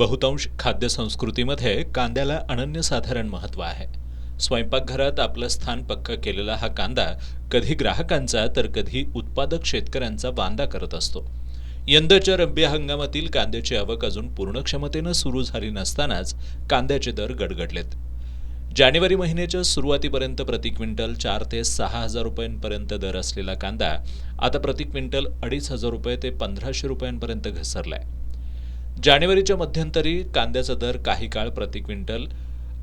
बहुतांश खाद्यसंस्कृतीमध्ये कांद्याला अनन्यसाधारण महत्त्व आहे. स्वयंपाकघरात आपलं स्थान पक्कं केलेला हा कांदा कधी ग्राहकांचा तर कधी उत्पादक शेतकऱ्यांचा वांदा करत असतो. यंदाच्या रब्बी हंगामातील कांद्याची आवक अजून पूर्ण क्षमतेनं सुरू झाली नसतानाच कांद्याचे दर गडगडलेत. जानेवारी महिन्याच्या सुरुवातीपर्यंत प्रति क्विंटल 4 ते 6 हजार रुपयांपर्यंत दर असलेला कांदा आता प्रति क्विंटल 2,500 रुपये ते 1,500 रुपयांपर्यंत घसरलाय. जानेवारीच्या मध्यंतरी कांद्याचा दर काही काळ प्रति क्विंटल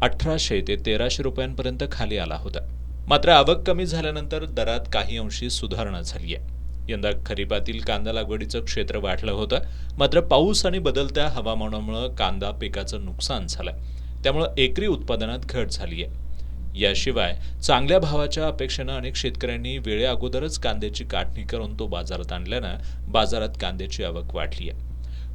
1,800 ते 1,300 रुपयांपर्यंत खाली आला होता. मात्र आवक कमी झाल्यानंतर दरात काही अंशी सुधारणा झाली आहे. यंदा खरीपातील कांदा लागवडीचं क्षेत्र वाढलं होतं, मात्र पाऊस आणि बदलत्या हवामानामुळे कांदा पिकाचं नुकसान झालंय. त्यामुळे एकरी उत्पादनात घट झाली आहे. याशिवाय चांगल्या भावाच्या अपेक्षेनं अनेक शेतकऱ्यांनी वेळे अगोदरच कांद्याची काढणी करून तो बाजारात आणल्यानं बाजारात कांद्याची आवक वाढली आहे.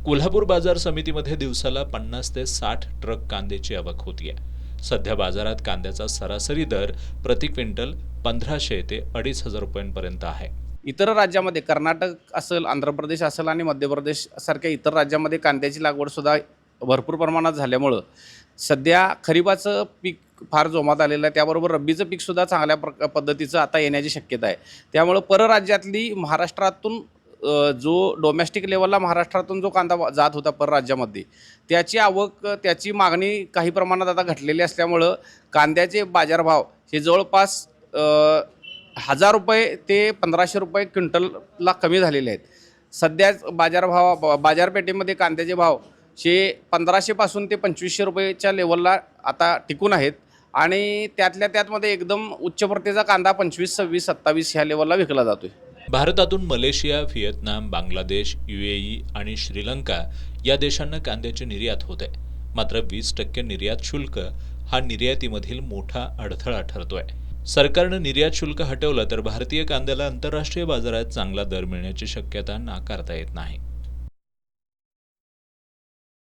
कोल्हापूर बाजार समितीमध्ये दिवसाला 50 ते 60 ट्रक कांद्याची आवक होतीये. सध्या बाजारात कांद्याचा सरासरी दर प्रति क्विंटल 1,500 ते 2,500 रुपयांपर्यंत आहे. इतर राज्यामध्ये कर्नाटक असेल, आंध्र प्रदेश असेल आणि मध्य प्रदेश सारख्या इतर राज्यामध्ये कांद्याची लागवड सुद्धा भरपूर प्रमाणात झाल्यामुळं सध्या खरीपाचं पीक फार जोमात आलेलं आहे. त्याबरोबर रब्बीचं पीकसुद्धा चांगल्या पद्धतीचं आता येण्याची शक्यता आहे. त्यामुळं परराज्यातली महाराष्ट्रातून जो डोमेस्टिक लेवलला महाराष्ट्रातून जो कांदा जात होता परराज्यामध्ये त्याची आवक, त्याची मागणी काही प्रमाणात आता घटलेली असल्यामुळं कांद्याचे बाजारभाव हे जवळपास 1,000 रुपये ते 1,500 रुपये क्विंटलला कमी झालेले आहेत. सध्या बाजारपेठेमध्ये कांद्याचे भाव 1,500 पासून ते 2,500 रुपयेच्या लेवलला आता टिकून आहेत आणि त्यातल्या त्यातमध्ये एकदम उच्च प्रतीचा कांदा 25, 26, 27 ह्या लेवलला विकला जातोय. भारतातून मलेशिया, व्हिएतनाम, बांगलादेश, UAE आणि श्रीलंका या देशांना कांद्याची निर्यात होते. मात्र 20% निर्यात शुल्क हा निर्यातीमधील मोठा अडथळा ठरतोय. सरकारनं निर्यात शुल्क हटवलं तर भारतीय कांद्याला आंतरराष्ट्रीय बाजारात चांगला दर मिळण्याची शक्यता नाकारता येत नाही.